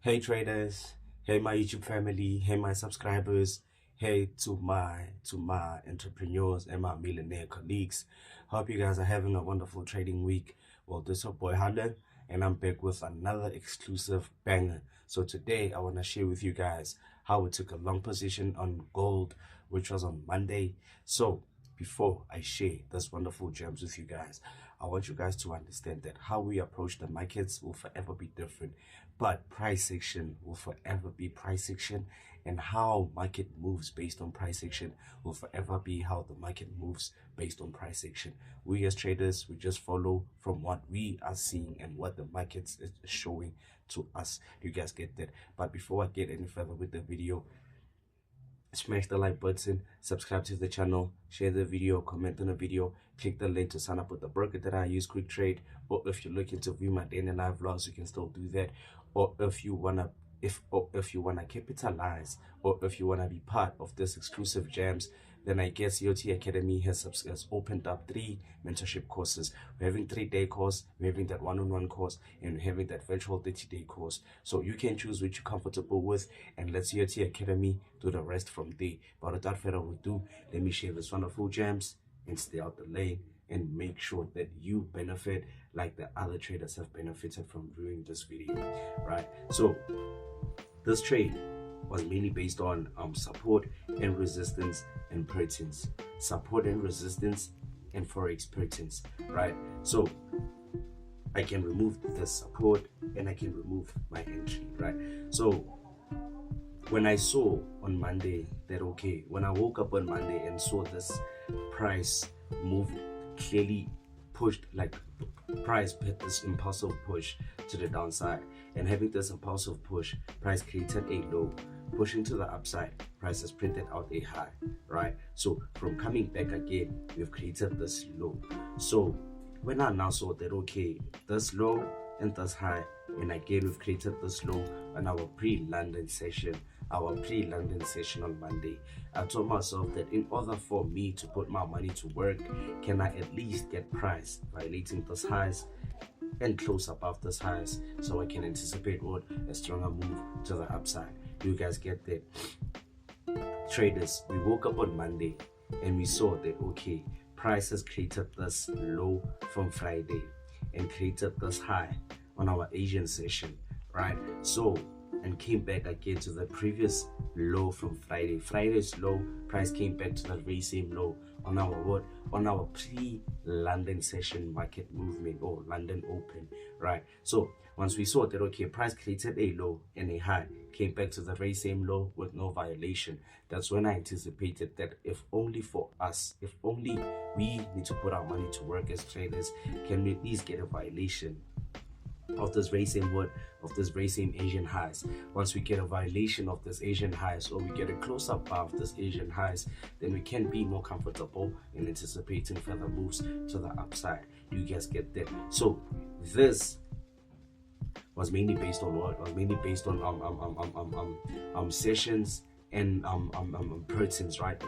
Hey traders, hey my YouTube family, hey my subscribers, hey to my entrepreneurs and my millionaire colleagues. Hope you guys are having a wonderful trading week. Well, this is your boy Harlan, and I'm back with another exclusive banger. So today I want to share with you guys how we took a long position on gold, which was on Monday. So before I share this wonderful gems with you guys, I want you guys to understand that how we approach the markets will forever be different, but price action will forever be price action, and how market moves based on price action will forever be how the market moves based on price action. We as traders, we just follow from what we are seeing and what the markets is showing to us. You guys get that? But before I get any further with the video, smash the like button, subscribe to the channel, share the video, comment on the video, click the link to sign up with the broker that I use, Quick Trade. Or if you're looking to view my daily live vlogs, you can still do that. Or if you wanna capitalize, or if you wanna be part of this exclusive jams, then I guess EOT Academy has opened up 3 mentorship courses. We're having 3-day course, we're having that one-on-one course, and we're having that virtual 30-day course. So you can choose which you're comfortable with, and let's EOT Academy do the rest from there. But without further ado, let me share this wonderful jams and stay out the lane and make sure that you benefit like the other traders have benefited from viewing this video, right? So this trade was mainly based on support and resistance and patterns, support and resistance and forex patterns, right? So I can remove the support and I can remove my entry, right? So when I saw on Monday that, okay, when I woke up on Monday and saw this price move clearly pushed, like price hit this impulsive push to the downside, and having this impulsive push, price created a low, pushing to the upside, price has printed out a high, right? So from coming back again, we've created this low. So when I now saw that, okay, this low and this high, and again we've created this low on our pre-London session, on Monday, I told myself that in order for me to put my money to work, can I at least get price violating those highs and close above those highs, so I can anticipate what a stronger move to the upside. You guys get that? Traders, we woke up on Monday and we saw that, okay, price has created this low from Friday and created this high on our Asian session, right? So, and came back again to the previous low from Friday. Friday's low, price came back to the very same low on our what? On our pre-London session market movement, or London open, right? So once we saw that, okay, price created a low and a high, came back to the very same low with no violation, that's when I anticipated that if only for us, if only we need to put our money to work as traders, can we at least get a violation of this very same word, of this very same Asian highs. Once we get a violation of this Asian highs, or we get a close up of this Asian highs, then we can be more comfortable in anticipating further moves to the upside. You guys get that? So this was mainly based on what? Was mainly based on sessions and patterns, right?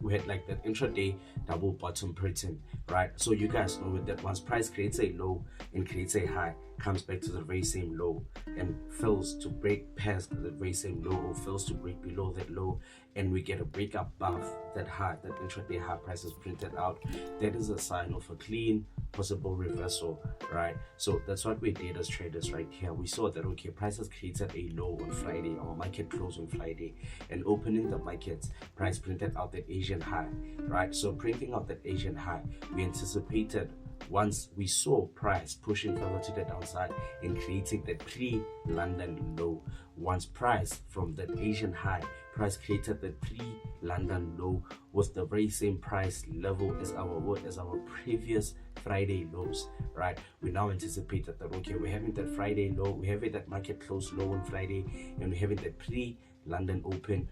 We had like that intraday double bottom pattern, right? So you guys know that once price creates a low and creates a high, comes back to the very same low and fails to break past the very same low, or fails to break below that low, and we get a break above that high, that intraday high price is printed out, that is a sign of a clean possible reversal, right? So that's what we did as traders right here. We saw that, okay, prices created a low on Friday, our market closed on Friday, and opening the markets, price printed out that Asian high, right? So printing out that Asian high, we anticipated, once we saw price pushing further to the downside and creating that pre-London low, once price from that Asian high, price created the pre-London low with the very same price level as our previous Friday lows, right? We now anticipated that, okay, we're having that Friday low, we're having that market close low on Friday, and we're having that pre-London open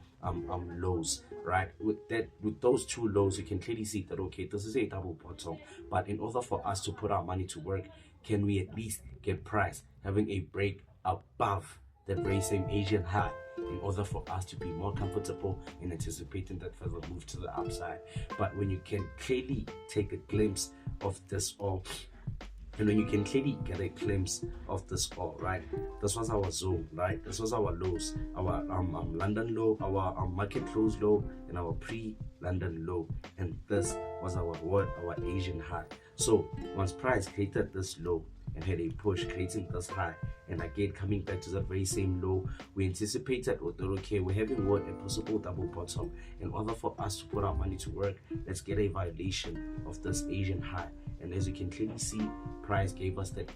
lows, right? With those two lows, you can clearly see that, okay, this is a double bottom, but in order for us to put our money to work, can we at least get price having a break above the very same Asian high, in order for us to be more comfortable in anticipating that further move to the upside? But when you can clearly take a glimpse of this, or And when you can clearly get a glimpse of this all, right? This was our zone, right? This was our lows, our London low, our market close low, and our pre-London low. And this was our Asian high. So once price created this low and had a push creating this high, and again coming back to that very same low, we anticipated, okay, we're having a possible double bottom. In order for us to put our money to work, let's get a violation of this Asian high. And as you can clearly see, price gave us that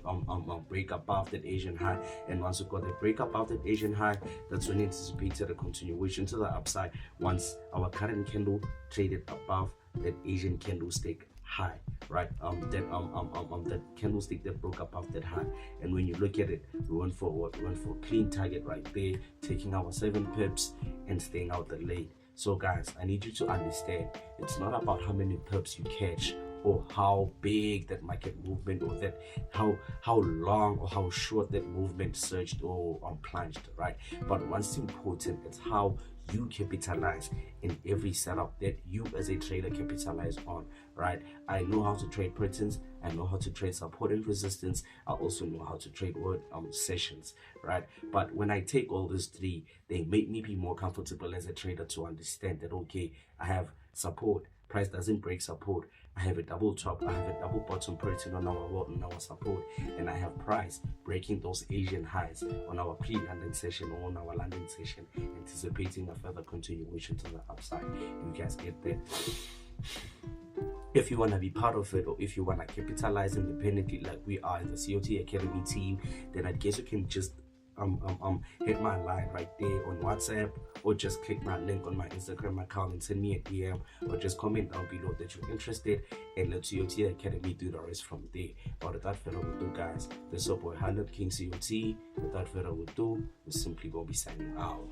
break above that Asian high. And once we got the break above that Asian high, that's when we anticipated a continuation to the upside once our current candle traded above that Asian candlestick high, right? That candlestick that broke above that high. And when you look at it, we went for what? We went for a clean target right there, taking our 7 pips and staying out the late. So guys, I need you to understand, it's not about how many pips you catch or how big that market movement, or that how long or how short that movement surged or plunged, right? But what's important is how you capitalize in every setup that you as a trader capitalize on, right? I know how to trade patterns, I know how to trade support and resistance, I also know how to trade word sessions, right? But when I take all these three, they make me be more comfortable as a trader to understand that, okay, I have support, price doesn't break support, I have a double top, I have a double bottom pattern on our support, and I have price breaking those Asian highs on our pre-London session or on our London session, anticipating a further continuation to the upside. You guys get that? If you want to be part of it, or if you want to capitalize independently like we are in the COT Academy team, then I guess you can just hit my line right there on WhatsApp, or just click my link on my Instagram account and send me a DM, or just comment down below that you're interested, and let COT Academy do the rest from there. But without further ado, guys, this is your boy King COT. Without further ado, we're simply gonna be signing out.